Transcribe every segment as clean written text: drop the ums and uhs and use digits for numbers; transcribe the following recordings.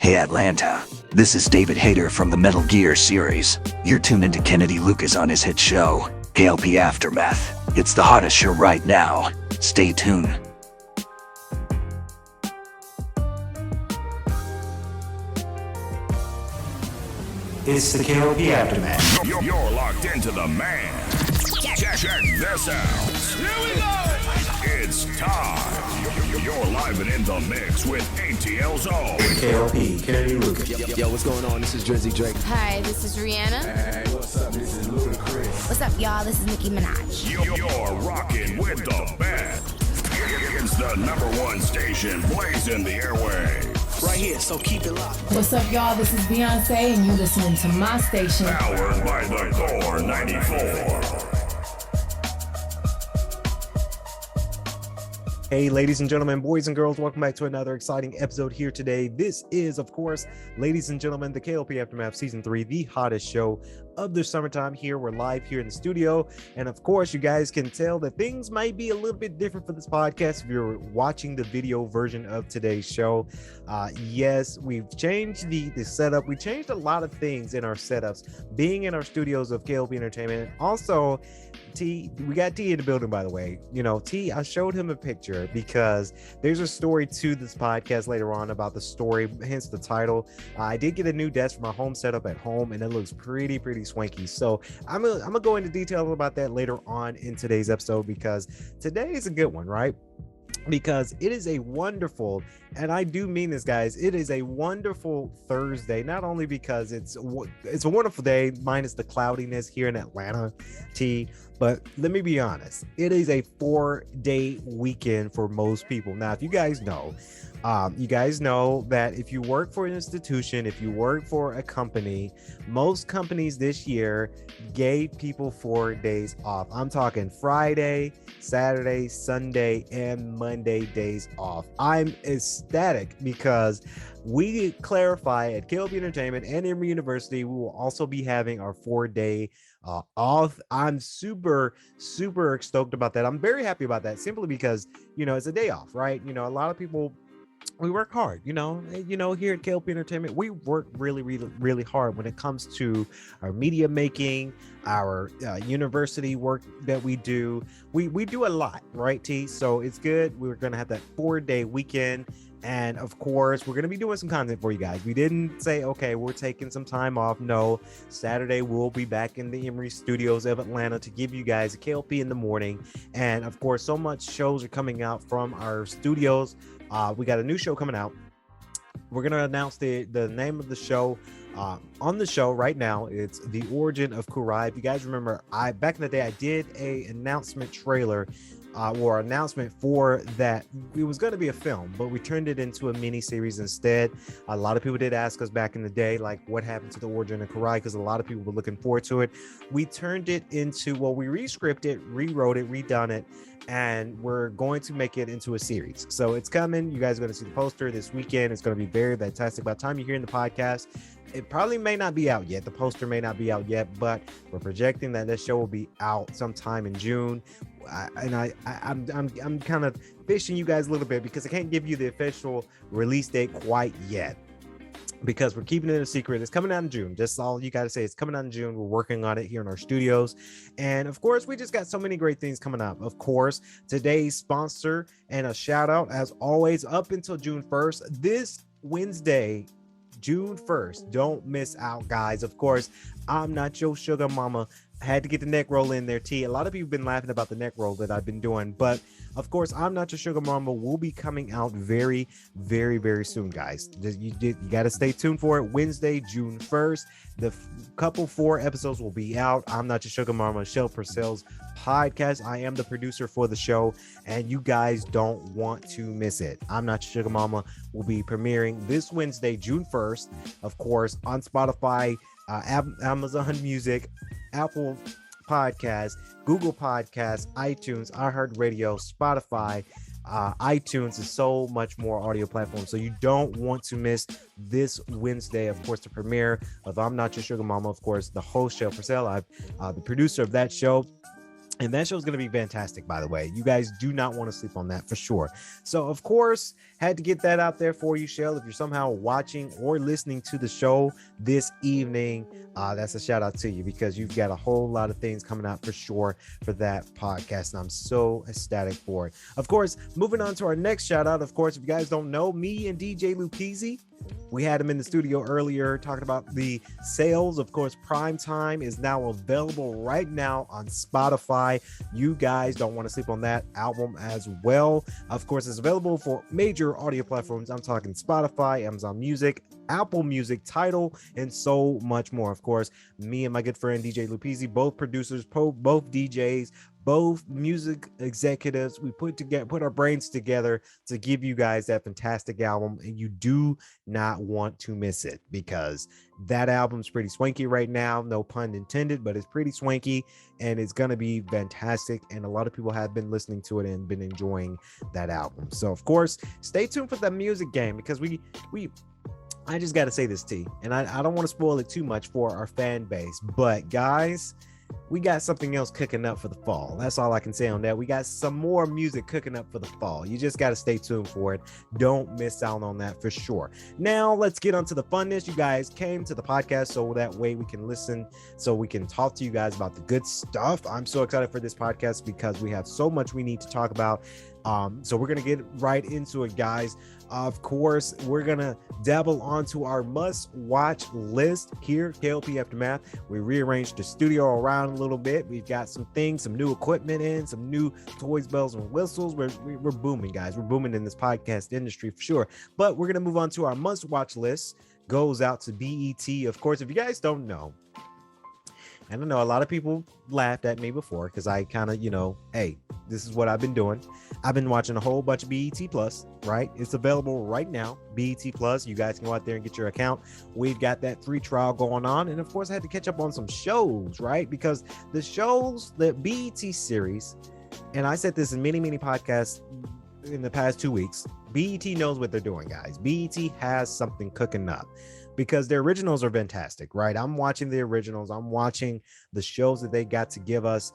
Hey Atlanta, this is David Hayter from the Metal Gear series. You're tuned into Kennedy Lucas on his hit show, K.L.P Aftermath. It's the hottest show right now. Stay tuned. It's the K.L.P Aftermath. You're locked into the man. Check this out. Here we go. It's time. You're live and in the mix with ATL's own K.L.P, Kennedy Lucas. Yo, what's going on? This is Drizzy Drake. Hi, this is Rihanna. Hey, what's up? This is Ludacris. What's up, y'all? This is Nicki Minaj. You're rocking with the best. It's the #1 station blazing the airwaves. Right here, so keep it locked. What's up, y'all? This is Beyonce, and you listening to my station. Powered by the Core 94. Hey, ladies and gentlemen, boys and girls, welcome back to another exciting episode here today. This is, of course, ladies and gentlemen, the K.L.P Aftermath Season 3, the hottest show of the summertime here. We're live here in the studio. And of course, you guys can tell that things might be a little bit different for this podcast if you're watching the video version of today's show. Yes, we've changed the setup. We changed a lot of things in our setups, being in our studios of KLP Entertainment. Also, T, we got T in the building, by the way. You know, T, I showed him a picture because there's a story to this podcast later on about the story, hence the title. I did get a new desk for my home setup at home, and it looks pretty swanky. So I'm gonna go into detail about that later on in today's episode, because today is a good one, right? Because it is a wonderful, and I do mean this, guys, it is a wonderful Thursday, not only because it's a wonderful day minus the cloudiness here in Atlanta, T, but let me be honest, it is a 4-day weekend for most people. Now, if you guys know that if you work for an institution, if you work for a company, most companies this year gave people 4 days off. I'm talking Friday, Saturday, Sunday, and Monday days off. I'm ecstatic because we clarify at KLP Entertainment and Emory University, we will also be having our 4-day off. I'm super stoked about that. I'm very happy about that, simply because, you know, it's a day off, right? You know, a lot of people, we work hard, you know, here at KLP Entertainment, we work really hard when it comes to our media making, our university work that we do. We do a lot, right, T? So it's good. We're going to have that 4-day weekend. And of course, we're going to be doing some content for you guys. We didn't say, okay, we're taking some time off. No, Saturday, we'll be back in the Emory studios of Atlanta to give you guys a KLP in the morning. And of course, so much shows are coming out from our studios. We got a new show coming out. We're going to announce the name of the show on the show right now. It's The Origin of Kurai. If you guys remember, back in the day, I did a announcement trailer or announcement for that. It was going to be a film, but we turned it into a mini series instead. A lot of people did ask us back in the day, like, what happened to The Origin of Kurai, because a lot of people were looking forward to it. We turned it into, well, we re-scripted, rewrote it, redone it, and we're going to make it into a series. So it's coming. You guys are going to see the poster this weekend. It's going to be very fantastic. By the time you're hearing the podcast, it probably may not be out yet. The poster may not be out yet, but we're projecting that this show will be out sometime in June. I'm kind of fishing you guys a little bit because I can't give you the official release date quite yet, because we're keeping it a secret. It's coming out in June. Just all you got to say, it's coming out in June. We're working on it here in our studios. And of course, we just got so many great things coming up. Of course, today's sponsor and a shout out, as always, up until June 1st, this Wednesday, June 1st. Don't miss out, guys. Of course, I'm Not Your Sugar Mama. I had to get the neck roll in there, T. A lot of people have been laughing about the neck roll that I've been doing, but of course, I'm Not Your Sugar Mama will be coming out very soon, guys. You got to stay tuned for it. Wednesday, June 1st. The couple 4 episodes will be out. I'm Not Your Sugar Mama, Shell Purcell's podcast. I am the producer for the show, and you guys don't want to miss it. I'm Not Your Sugar Mama will be premiering this Wednesday, June 1st, of course, on Spotify, Amazon Music, Apple Podcasts, Google Podcasts, iTunes, iHeartRadio, Spotify, iTunes, and so much more audio platforms. So you don't want to miss this Wednesday, of course, the premiere of I'm Not Your Sugar Mama. Of course, the host, Shell Purcell. I'm the producer of that show. And that show's going to be fantastic, by the way. You guys do not want to sleep on that for sure. So, of course, had to get that out there for you, Shell. If you're somehow watching or listening to the show this evening, that's a shout out to you, because you've got a whole lot of things coming out for sure for that podcast. And I'm so ecstatic for it. Of course, moving on to our next shout out. Of course, if you guys don't know, me and DJ Lucchese, we had him in the studio earlier talking about the sales. Of course, Prime Time is now available right now on Spotify. You guys don't want to sleep on that album as well. Of course, it's available for major audio platforms. I'm talking Spotify, Amazon Music, Apple Music, Tidal, and so much more. Of course, me and my good friend DJ Lupizzi, both producers, both DJs, both music executives, we put our brains together to give you guys that fantastic album, and you do not want to miss it, because that album's pretty swanky right now, no pun intended, but it's pretty swanky, and it's gonna be fantastic, and a lot of people have been listening to it and been enjoying that album. So of course, stay tuned for the music game, because I just got to say this, T, and I don't want to spoil it too much for our fan base, but guys, we got something else cooking up for the fall. That's all I can say on that. We got some more music cooking up for the fall. You just got to stay tuned for it. Don't miss out on that for sure. Now, let's get on to the funness. You guys came to the podcast so that way we can listen, so we can talk to you guys about the good stuff. I'm so excited for this podcast because we have so much we need to talk about. So we're going to get right into it, guys. Of course, we're going to dabble onto our must-watch list here, K.L.P Aftermath. We rearranged the studio around a little bit. We've got some things, some new equipment in, some new toys, bells, and whistles. We're booming, guys. We're booming in this podcast industry for sure. But we're going to move on to our must-watch list. Goes out to BET. Of course, if you guys don't know, I don't know, a lot of people laughed at me before because I kind of, hey, this is what I've been doing. I've been watching a whole bunch of BET Plus, right? It's available right now, BET Plus. You guys can go out there and get your account. We've got that free trial going on. And of course, I had to catch up on some shows, right? Because the shows, the BET series, and I said this in many, many podcasts in the past 2 weeks, BET knows what they're doing, guys. BET has something cooking up, because the originals are fantastic, right? I'm watching the originals. I'm watching the shows that they got to give us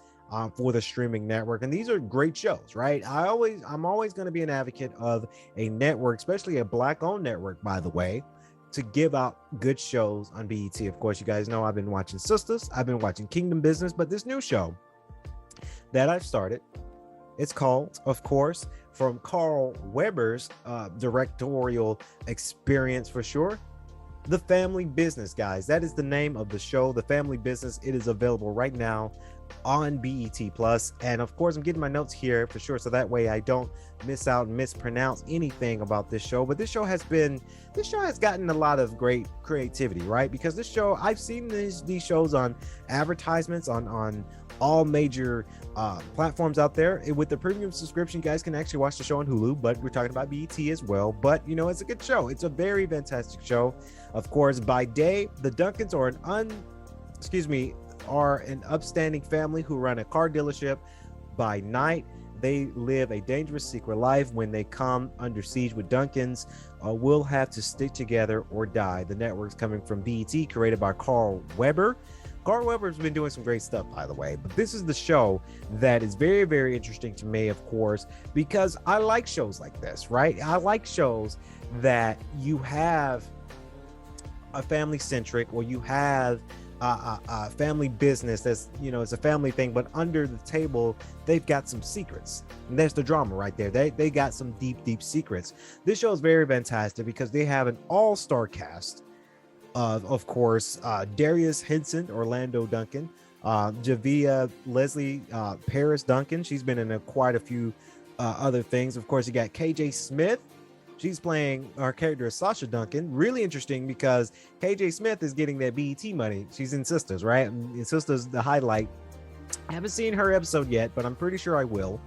for the streaming network. And these are great shows, right? I'm always going to be an advocate of a network, especially a Black-owned network, by the way, to give out good shows on BET. Of course, you guys know I've been watching Sisters. I've been watching Kingdom Business, but this new show that I've started, it's called, of course, from Carl Weber's directorial experience for sure, The Family Business, guys. That is the name of the show, The Family Business. It is available right now on BET Plus. And of course, I'm getting my notes here for sure, so that way I don't miss out and mispronounce anything about this show. But this show has gotten a lot of great creativity, right? Because this show, I've seen these shows on advertisements on all major platforms out there. With the premium subscription, you guys can actually watch the show on Hulu, but we're talking about BET as well. But it's a good show. It's a very fantastic show. Of course, by day, the Duncans are an upstanding family who run a car dealership. By night, they live a dangerous secret life. When they come under siege with Duncans, will have to stick together or die. The network's coming from BET, created by Carl Weber. Carl Weber's been doing some great stuff, by the way, but this is the show that is very, very interesting to me, of course, because I like shows like this, right? I like shows that you have a family centric, or you have a family business that's, it's a family thing, but under the table, they've got some secrets. And there's the drama right there. They got some deep secrets. This show is very fantastic because they have an all-star cast of course, Darius Henson, Orlando Duncan, Javia Leslie Paris Duncan. She's been in quite a few other things. Of course, you got KJ Smith. She's playing our character Sasha Duncan. Really interesting because KJ Smith is getting that BET money. She's in Sisters, right? And Sisters, the highlight. I haven't seen her episode yet, but I'm pretty sure I will.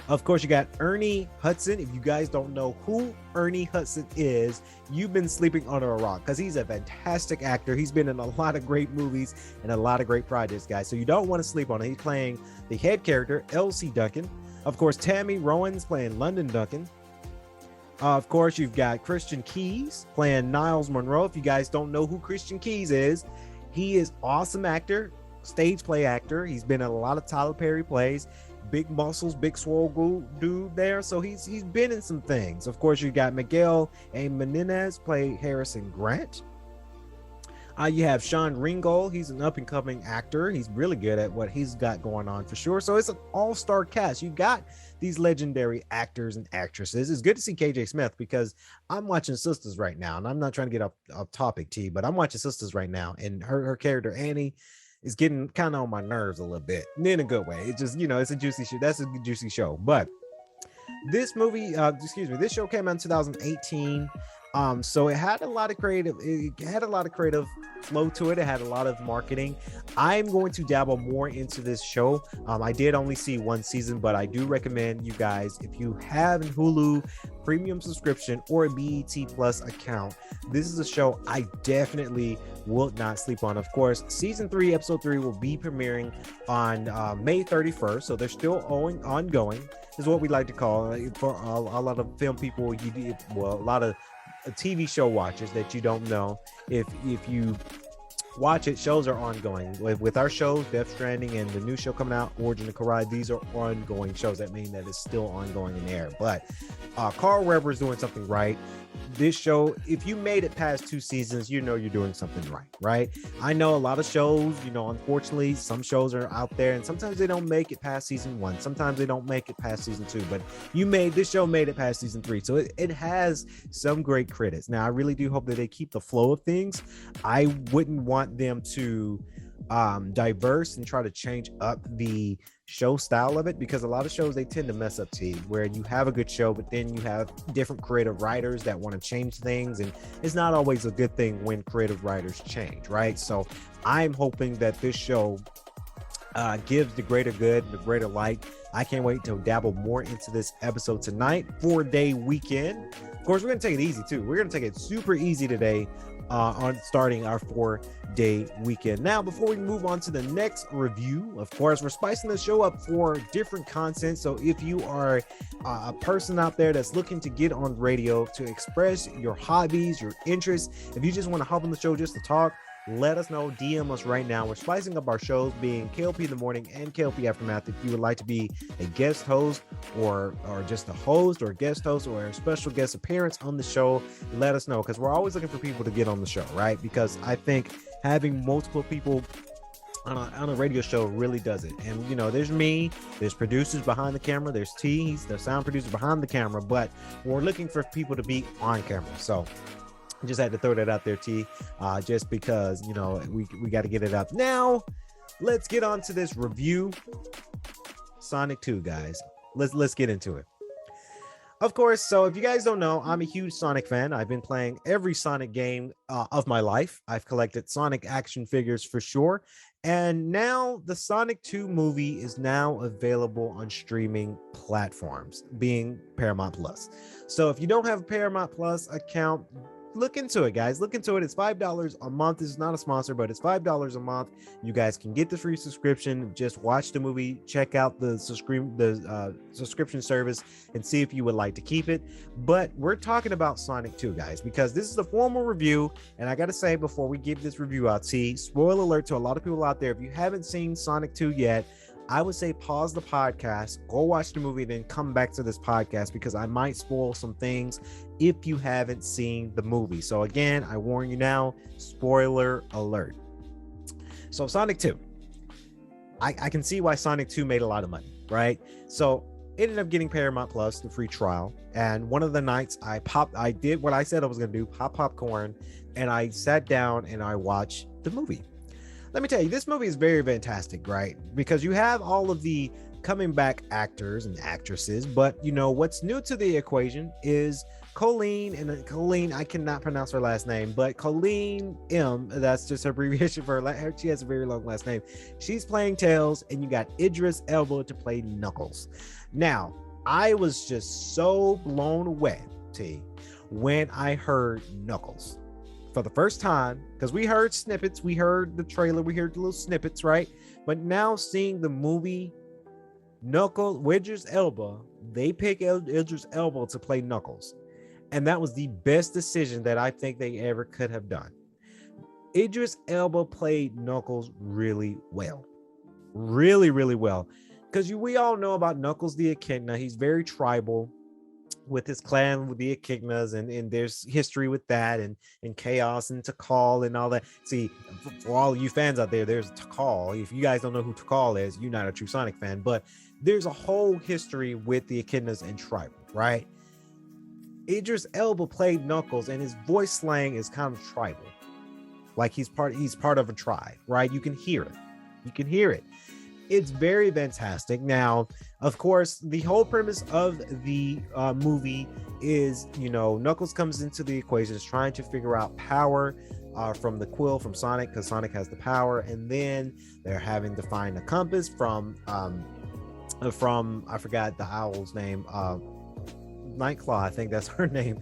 Of course, you got Ernie Hudson. If you guys don't know who Ernie Hudson is, you've been sleeping under a rock, because he's a fantastic actor. He's been in a lot of great movies and a lot of great projects, guys. So you don't want to sleep on it. He's playing the head character, Elsie Duncan. Of course, Tammy Rowan's playing London Duncan. Of course, you've got Christian Keys playing Niles Monroe. If you guys don't know who Christian Keys is, he is awesome actor. stage play actor. He's been in a lot of Tyler Perry plays. Big muscles, big swole dude there. So he's been in some things. Of course, you got Miguel A. Menendez play Harrison Grant. You have Sean Ringgold. He's an up-and-coming actor. He's really good at what he's got going on for sure. So it's an all-star cast. You got these legendary actors and actresses. It's good to see KJ Smith because I'm watching Sisters right now, and I'm not trying to get off topic, T, but I'm watching Sisters right now, and her character Annie is getting kind of on my nerves a little bit, in a good way. It's just, it's a juicy show. That's a juicy show. But this movie, this show came out in 2018. So it had a lot of creative flow to it. It had a lot of marketing. I'm going to dabble more into this show. I did only see one season, but I do recommend you guys, if you have a Hulu premium subscription or a BET Plus account, this is a show I definitely will not sleep on. Of course, season 3, episode 3 will be premiering on May 31st. So they're still ongoing, is what we like to call it. For a lot of film people, a lot of TV show watchers that you don't know, if you watch it, shows are ongoing. With our shows, Death Stranding and the new show coming out, Origin of Karai, these are ongoing shows. That mean that it's still ongoing in air. But Carl Weber is doing something right. This show, if you made it past 2 seasons, you're doing something right? I know a lot of shows, unfortunately, some shows are out there and sometimes they don't make it past season 1. Sometimes they don't make it past season 2, but this show made it past season 3. So it has some great credits. Now, I really do hope that they keep the flow of things. I wouldn't want them to diverse and try to change up the show style of it, because a lot of shows, they tend to mess up where you have a good show, but then you have different creative writers that want to change things, and it's not always a good thing when creative writers change, right? So I'm hoping that this show gives the greater good, the greater light. I can't wait to dabble more into this episode tonight. 4-day weekend. Of course, we're going to take it easy too. We're going to take it super easy today on starting our 4-day weekend. Now, before we move on to the next review, of course, we're spicing the show up for different content. So if you are a person out there that's looking to get on radio to express your hobbies, your interests, if you just want to hop on the show just to talk, let us know. DM us right now. We're spicing up our shows, being K.L.P in the morning and K.L.P Aftermath. If you would like to be a guest host or just a host or a guest host or a special guest appearance on the show, let us know, because we're always looking for people to get on the show, right? Because I think having multiple people on a radio show really does it. And there's me, there's producers behind the camera, there's T, he's the sound producer behind the camera, but we're looking for people to be on camera. So just had to throw that out there, T, just because we got to get it up. Now let's get on to this review. Sonic 2, guys. Let's get into it. Of course, so if you guys don't know, I'm a huge Sonic fan. I've been playing every Sonic game of my life. I've collected Sonic action figures for sure. And now the Sonic 2 movie is now available on streaming platforms, being Paramount Plus. So if you don't have a Paramount Plus account, look into it, guys. Look into it. It's $5 a month. This is not a sponsor, but it's $5 a month. You guys can get the free subscription. Just watch the movie, check out the subscription service, and see if you would like to keep it. But we're talking about Sonic 2, guys, because this is a formal review. And I got to say, before we give this review out, spoiler alert to a lot of people out there, if you haven't seen Sonic 2 yet, I would say pause the podcast, go watch the movie, then come back to this podcast, because I might spoil some things if you haven't seen the movie. So again, I warn you now, spoiler alert. So Sonic 2, I can see why Sonic 2 made a lot of money, right? So ended up getting Paramount Plus, the free trial. And one of the nights I did what I said I was going to do, pop popcorn, and I sat down and I watched the movie. Let me tell you, this movie is very fantastic, right? Because you have all of the coming back actors and actresses, but what's new to the equation is Colleen, I cannot pronounce her last name, but Colleen M, that's just her abbreviation for her. She has a very long last name. She's playing Tails, and you got Idris Elba to play Knuckles. Now, I was just so blown away, when I heard Knuckles for the first time, because we heard snippets, we heard the trailer, we heard the little snippets, right? But now seeing the movie, Idris Elba, they pick Idris Elba to play Knuckles. And that was the best decision that I think they ever could have done. Idris Elba played Knuckles really well. Really, really well. Because we all know about Knuckles the Echidna. He's very tribal with his clan with the Echidnas, and there's history with that, and Chaos and Tikal and all that. See, for all you fans out there, there's Tikal. If you guys don't know who Tikal is, you're not a true Sonic fan, but there's a whole history with the Echidnas and tribal, right? Idris Elba played Knuckles, and his voice slang is kind of tribal. Like he's part of a tribe, right? You can hear it. It's very fantastic. Now, of course, the whole premise of the movie is, Knuckles comes into the equation, is trying to figure out power from the quill from Sonic, because Sonic has the power, and then they're having to find a compass from I forgot the owl's name, Nightclaw, I think that's her name.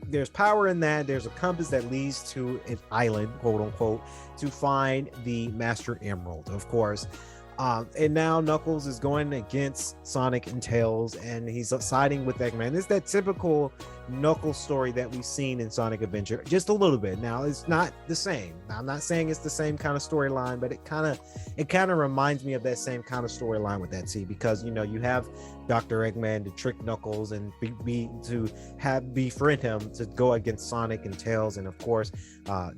There's power in that. There's a compass that leads to an island, quote unquote, to find the Master Emerald, of course. And now Knuckles is going against Sonic and Tails, and he's siding with Eggman. It's that typical Knuckles story that we've seen in Sonic Adventure, just a little bit. Now, it's not the same. I'm not saying it's the same kind of storyline, but it kind of reminds me of that same kind of storyline with that, because you have Dr. Eggman to trick Knuckles and befriend him to go against Sonic and Tails, and of course,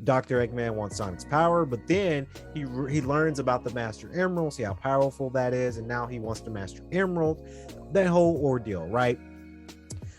Dr. Eggman wants Sonic's power, but then he learns about the Master Emerald, see how powerful that is, and now he wants the Master Emerald. That whole ordeal, right?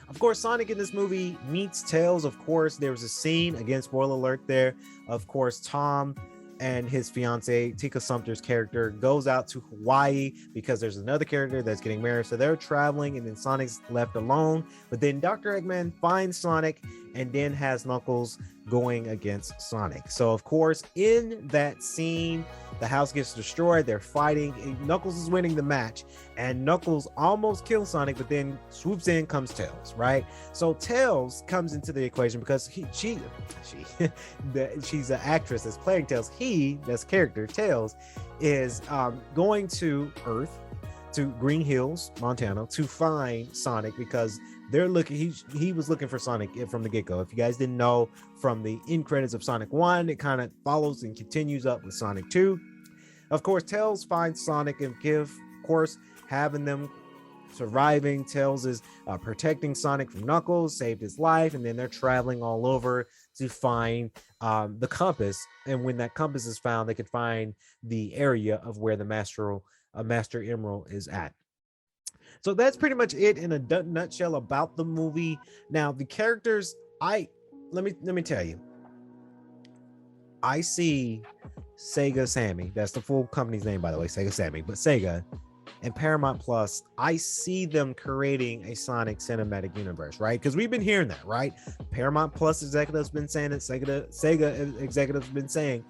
Of course, Sonic in this movie meets Tails. Of course, there was a scene, again, spoiler alert there. Of course, Tom and his fiance, Tika Sumpter's character, goes out to Hawaii because there's another character that's getting married. So they're traveling, and then Sonic's left alone. But then Dr. Eggman finds Sonic and then has Knuckles going against Sonic. So, of course, in that scene, the house gets destroyed. They're fighting. Knuckles is winning the match, and Knuckles almost kills Sonic, but then swoops in comes Tails, right? So Tails comes into the equation because she's an actress that's playing Tails. That's character Tails, is going to Earth, to Green Hills, Montana, to find Sonic, because they're looking. He was looking for Sonic from the get-go. If you guys didn't know, from the end credits of Sonic 1, it kind of follows and continues up with Sonic 2. Of course, Tails finds Sonic, and having them surviving. Tails is protecting Sonic from Knuckles, saved his life, and then they're traveling all over to find the compass. And when that compass is found, they can find the area of where the Master Emerald is at. So that's pretty much it in a nutshell about the movie. Now, the characters, let me tell you, I see Sega Sammy. That's the full company's name, by the way, Sega Sammy. But Sega and Paramount Plus, I see them creating a Sonic cinematic universe, right? Because we've been hearing that, right? Paramount Plus executives been saying it. Sega executives been saying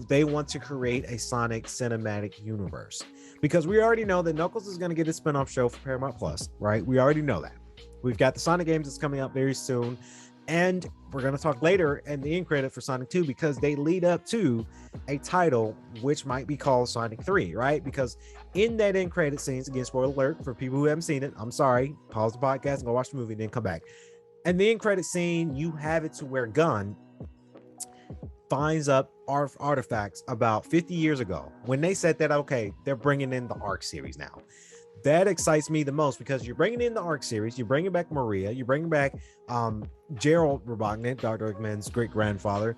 they want to create a Sonic cinematic universe, because we already know that Knuckles is going to get a spinoff show for Paramount Plus, right? We already know that. We've got the Sonic games that's coming out very soon, and we're going to talk later in the end credit for Sonic 2, because they lead up to a title which might be called Sonic 3, right? Because in that end credit scenes, again, spoiler alert for people who haven't seen it, I'm sorry, pause the podcast and go watch the movie and then come back. And the end credit scene, you have it to where Gunn finds up artifacts about 50 years ago, when they said that, okay, they're bringing in the ARC series now. That excites me the most, because you're bringing in the ARC series, you're bringing back Maria, you're bringing back Gerald Robotnik, Dr. Eggman's great-grandfather.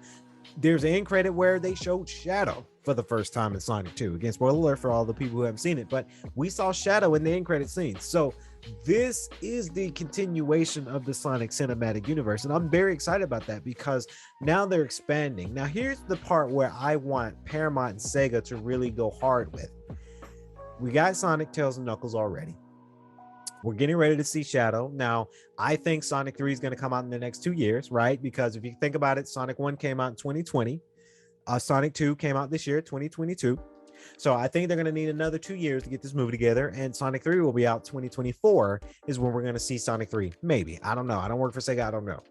There's an end credit where they showed Shadow for the first time in Sonic 2. Again, spoiler alert for all the people who haven't seen it, but we saw Shadow in the end credit scenes. So this is the continuation of the Sonic cinematic universe, and I'm very excited about that, because now they're expanding. Now, here's the part where I want Paramount and Sega to really go hard with. We got Sonic, Tails, and Knuckles already. We're getting ready to see Shadow. Now, I think Sonic 3 is going to come out in the next 2 years, right? Because if you think about it, Sonic 1 came out in 2020. Sonic 2 came out this year, 2022. So I think they're going to need another 2 years to get this movie together. And Sonic 3 will be out 2024 is when we're going to see Sonic 3. Maybe. I don't know. I don't work for Sega. I don't know.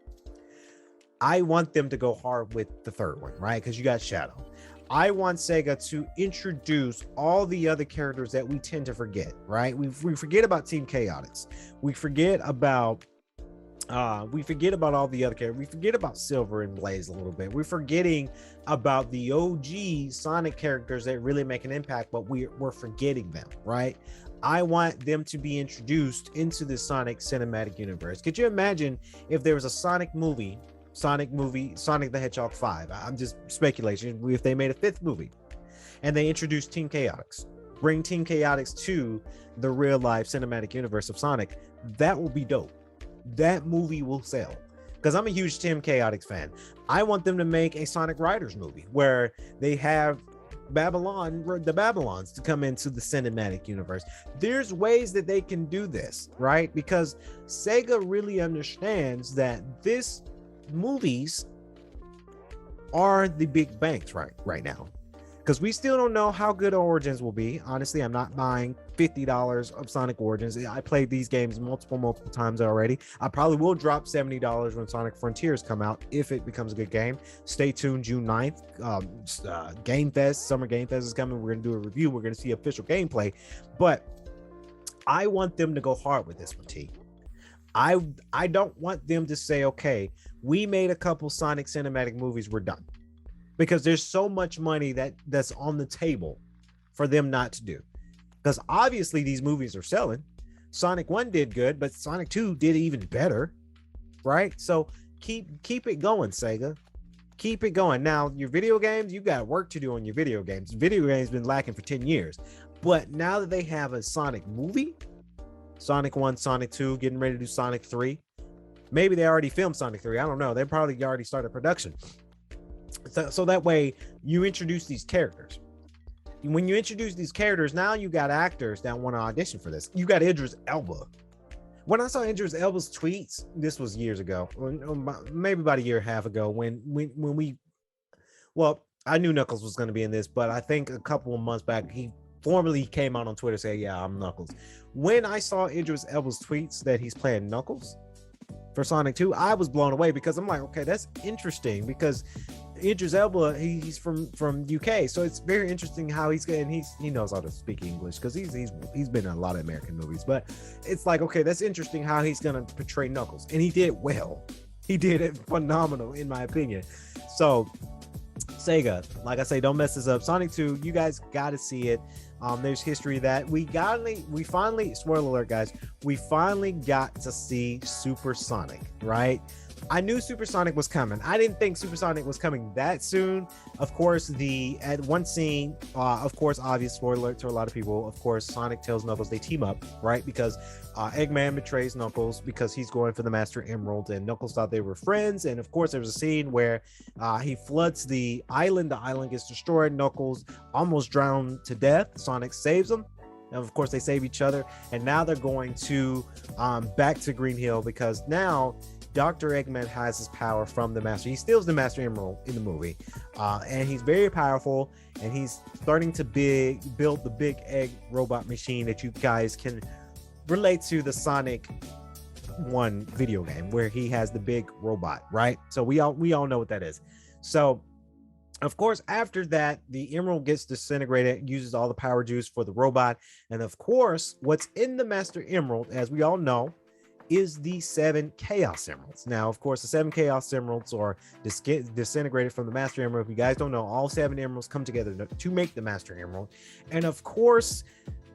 I want them to go hard with the third one, right? Because you got Shadow. I want Sega to introduce all the other characters that we tend to forget, right? We forget about Team Chaotix. We forget about We forget about all the other characters. We forget about Silver and Blaze a little bit. We're forgetting about the OG Sonic characters that really make an impact, but we're forgetting them, right? I want them to be introduced into the Sonic cinematic universe. Could you imagine if there was a Sonic movie, Sonic the Hedgehog 5? I'm just speculation. If they made a 5th movie and they introduced Team Chaotix, bring Team Chaotix to the real life cinematic universe of Sonic, that will be dope. That movie will sell, because I'm a huge Team Chaotix fan. I want them to make a Sonic Riders movie where they have the Babylons to come into the cinematic universe. There's ways that they can do this, right? Because Sega really understands that this movies are the big banks right now, because we still don't know how good Origins will be. Honestly, I'm not buying $50 of Sonic Origins. I played these games multiple times already. I probably will drop $70 when Sonic Frontiers come out, if it becomes a good game. Stay tuned. June 9th, Game Fest, Summer Game Fest is coming. We're going to do a review. We're going to see official gameplay, but I want them to go hard with this one, T. I don't want them to say, okay, we made a couple Sonic cinematic movies, we're done. Because there's so much money that's on the table for them not to do. Because obviously these movies are selling. Sonic 1 did good, but Sonic 2 did even better, right? So keep it going, Sega. Keep it going. Now, your video games, you got work to do on your video games. Video games been lacking for 10 years. But now that they have a Sonic movie, Sonic 1, Sonic 2, getting ready to do Sonic 3. Maybe they already filmed Sonic 3. I don't know. They probably already started production. So that way you introduce these characters. When you introduce these characters, now you got actors that want to audition for this. You got Idris Elba. When I saw Idris Elba's tweets, this was years ago, maybe about a year and a half ago, I knew Knuckles was going to be in this, but I think a couple of months back, he formally came out on Twitter saying, yeah, I'm Knuckles. When I saw Idris Elba's tweets that he's playing Knuckles for Sonic 2, I was blown away, because I'm like, okay, that's interesting, because Idris Elba, he's from UK, so it's very interesting how he knows how to speak English, because he's been in a lot of American movies. But it's like, okay, that's interesting how he's gonna portray Knuckles, and he did well. He did it phenomenal, in my opinion. So Sega, like I say, don't mess this up. Sonic 2, you guys got to see it. There's history that we finally, spoiler alert, guys, we finally got to see Super Sonic, right? I knew Super Sonic was coming. I didn't think Super Sonic was coming that soon. Of course, at one scene, of course, obvious spoiler alert to a lot of people, of course, Sonic tells Knuckles they team up, right? Because Eggman betrays Knuckles because he's going for the Master Emerald, and Knuckles thought they were friends. And of course, there was a scene where he floods the island. The island gets destroyed. Knuckles almost drowned to death. Sonic saves him. And of course, they save each other. And now they're going to back to Green Hill, because now Dr. Eggman has his power from the Master. He steals the Master Emerald in the movie, and he's very powerful, and he's starting to build the big egg robot machine that you guys can relate to the Sonic 1 video game, where he has the big robot, right? So we all know what that is. So of course, after that, the emerald gets disintegrated, uses all the power juice for the robot, and of course, what's in the Master Emerald, as we all know, is the 7 Chaos Emeralds. Now, of course, the 7 Chaos Emeralds are disintegrated from the Master Emerald. If you guys don't know, all 7 emeralds come together to make the Master Emerald. And of course,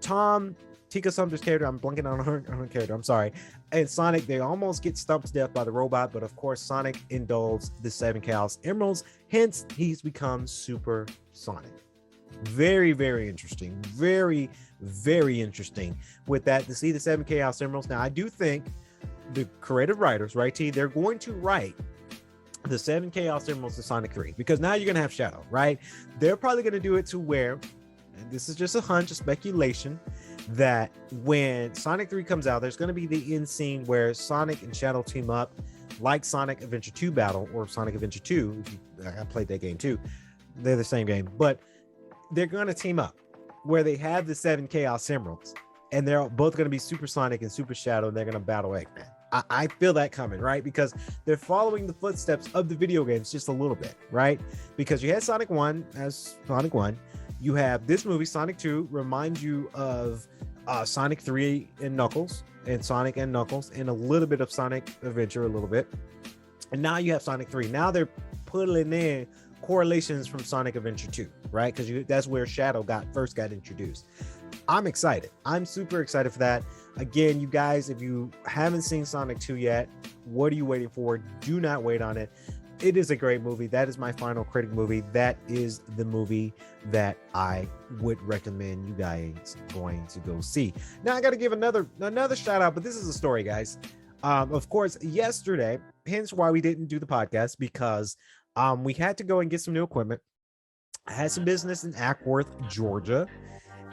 Tika Sumter's character, I'm blanking on her character, I'm sorry, and Sonic, they almost get stumped to death by the robot, but of course, Sonic indulges the 7 Chaos Emeralds, hence he's become Super Sonic. Very, very interesting. Very, very interesting with that, to see the 7 Chaos Emeralds. Now, I do think the creative writers, right, T, they're going to write the 7 Chaos Emeralds to Sonic 3, because now you're going to have Shadow, right? They're probably going to do it to where, and this is just a hunch, a speculation, that when Sonic 3 comes out, there's going to be the end scene where Sonic and Shadow team up, like Sonic Adventure 2 Battle or Sonic Adventure 2. I played that game too. They're the same game, but they're going to team up where they have the 7 Chaos Emeralds, and they're both going to be Super Sonic and Super Shadow, and they're going to battle Eggman. I feel that coming, right? Because they're following the footsteps of the video games just a little bit, right? Because you had Sonic 1 as Sonic 1. You have this movie, Sonic 2, reminds you of Sonic 3 and Knuckles, and Sonic and Knuckles, and a little bit of Sonic Adventure, a little bit. And now you have Sonic 3. Now they're putting in correlations from Sonic Adventure 2, right? Because that's where Shadow first got introduced. I'm excited. I'm super excited for that. Again, you guys, if you haven't seen Sonic 2 yet, what are you waiting for? Do not wait on it. It is a great movie. That is my final critic movie. That is the movie that I would recommend you guys going to go see. Now I got to give another shout out, but this is a story, guys. Of course, yesterday, hence why we didn't do the podcast, because we had to go and get some new equipment. I had some business in Actworth, Georgia.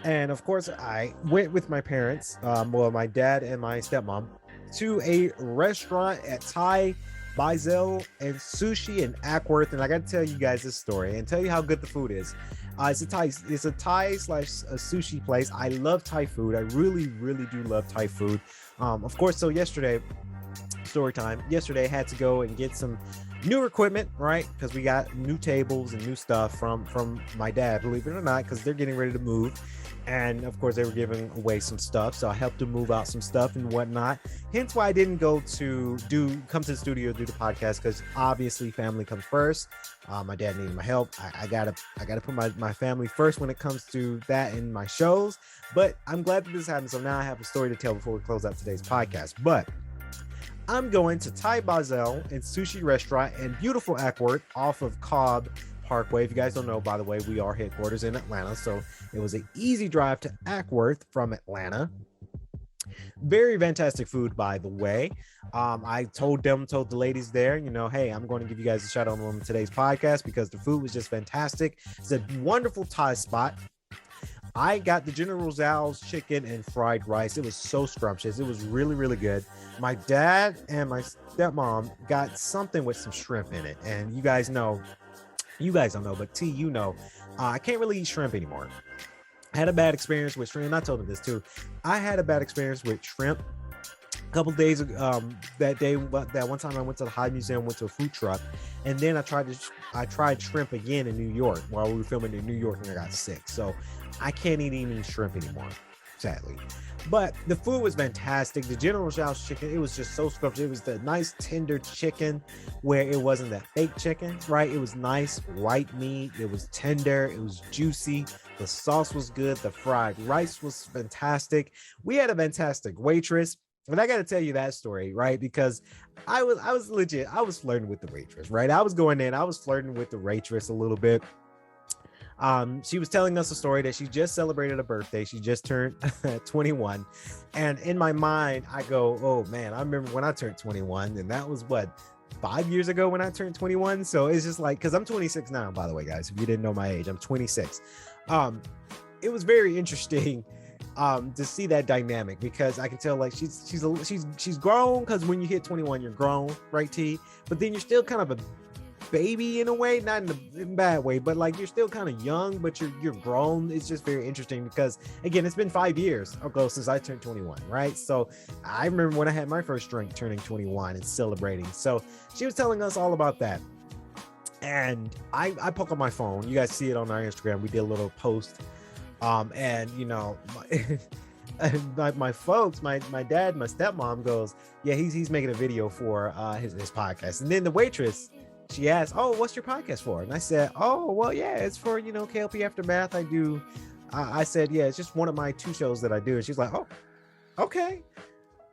And of course, I went with my parents, my dad and my stepmom, to a restaurant at Basil and sushi in Actworth. And I got to tell you guys this story and tell you how good the food is. It's a Thai / a sushi place. I love Thai food. I really do love Thai food. Of course, so yesterday, story time. Yesterday, I had to go and get some new equipment, right? Because we got new tables and new stuff from my dad, believe it or not, because they're getting ready to move. And of course, they were giving away some stuff, so I helped them move out some stuff and whatnot. Hence why I didn't come to the studio do the podcast, because obviously family comes first. My dad needed my help. I gotta put my family first when it comes to that in my shows. But I'm glad that this happened. So now I have a story to tell before we close out today's podcast. But I'm going to Thai Basil and Sushi Restaurant in beautiful Actworth off of Cobb Parkway. If you guys don't know, by the way, we are headquarters in Atlanta, so it was an easy drive to Actworth from Atlanta. Very fantastic food, by the way. I told the ladies there, hey, I'm going to give you guys a shout out on today's podcast because the food was just fantastic. It's a wonderful Thai spot. I got the General Tso's chicken and fried rice. It was so scrumptious. It was really good. My dad and my stepmom got something with some shrimp in it, and you guys don't know, but T, I can't really eat shrimp anymore. I had a bad experience with shrimp, and I told him this too. I had a bad experience with shrimp a couple of days ago. That one time I went to the High Museum, went to a food truck, and then I tried shrimp again in New York while we were filming in New York, and I got sick. So I can't eat any shrimp anymore, sadly. But the food was fantastic. The General Tso's chicken, it was just so scrumptious. It was the nice tender chicken where it wasn't that fake chicken, right? It was nice white meat. It was tender. It was juicy. The sauce was good. The fried rice was fantastic. We had a fantastic waitress. And I got to tell you that story, right? Because I was legit. I was flirting with the waitress, right? I was going in. I was flirting with the waitress a little bit. She was telling us a story that she just celebrated a birthday. She just turned 21. And in my mind, I go, oh man, I remember when I turned 21, and that was 5 years ago when I turned 21. So it's just like, because I'm 26 now, by the way, guys, if you didn't know my age, I'm 26. It was very interesting to see that dynamic, because I can tell like she's grown, because when you hit 21, you're grown, right, T? But then you're still kind of a baby in a way, not in a bad way, but like you're still kind of young, but you're grown. It's just very interesting because again, it's been 5 years ago since I turned 21, right? So I remember when I had my first drink turning 21 and celebrating. So she was telling us all about that, and I poke on my phone. You guys see it on our Instagram. We did a little post, and my folks, my dad, my stepmom goes, yeah, he's making a video for his podcast. And then the waitress, she asked, oh, what's your podcast for? And I said, oh, well, yeah, it's for, K.L.P Aftermath. I said, yeah, it's just one of my 2 shows that I do. And she's like, oh, okay.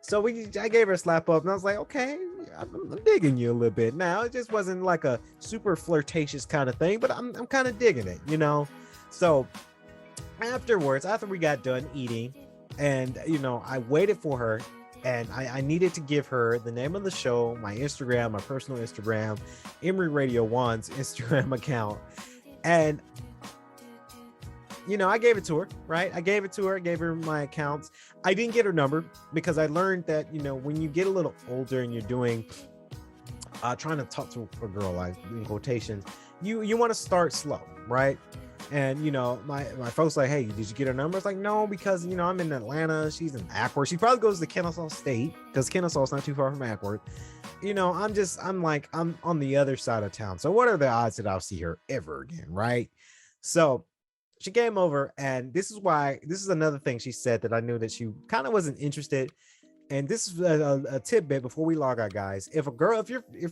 So I gave her a slap up, and I was like, okay, I'm digging you a little bit now. It just wasn't like a super flirtatious kind of thing, but I'm kind of digging it, So afterwards, after we got done eating, and, I waited for her, and I needed to give her the name of the show, my Instagram, my personal Instagram, Emory Radio 1's Instagram account. And, I gave it to her, right? I gave her my accounts. I didn't get her number because I learned that, when you get a little older and you're doing, trying to talk to a girl, like in quotations, you want to start slow, right? And my folks like, hey, did you get her number? It's like, no, because I'm in Atlanta, she's in Actworth. She probably goes to Kennesaw State because Kennesaw's not too far from Actworth. I'm on the other side of town. So what are the odds that I'll see her ever again, right? So she came over, and this is another thing she said that I knew that she kind of wasn't interested. And this is a tidbit before we log out, guys. If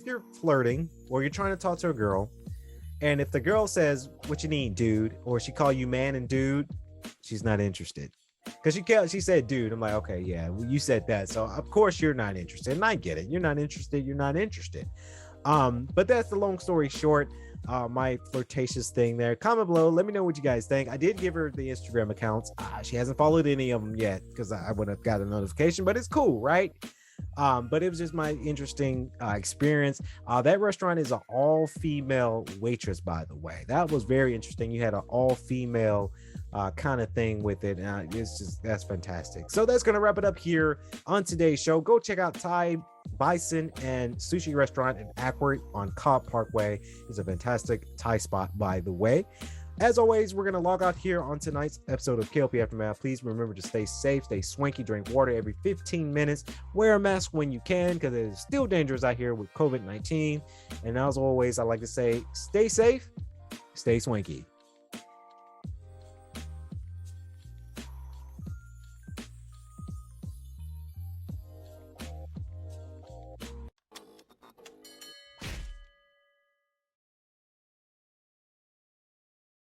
you're flirting or you're trying to talk to a girl, and if the girl says, "What you need, dude," or she call you man and dude, she's not interested. Because she said dude. I'm like, okay, yeah, well, you said that, so of course you're not interested. And I get it. You're not interested. You're not interested. But that's the long story short. My flirtatious thing there. Comment below. Let me know what you guys think. I did give her the Instagram accounts. She hasn't followed any of them yet because I would have got a notification, but it's cool, right? But it was just my interesting experience. That restaurant is an all-female waitress, by the way. That was very interesting. You had an all-female kind of thing with it. That's fantastic. So that's going to wrap it up here on today's show. Go check out Thai Bison and Sushi Restaurant in Actworth on Cobb Parkway. It's a fantastic Thai spot, by the way. As always, we're going to log out here on tonight's episode of K.L.P Aftermath. Please remember to stay safe, stay swanky, drink water every 15 minutes, wear a mask when you can, because it is still dangerous out here with COVID-19. And as always, I like to say, stay safe, stay swanky.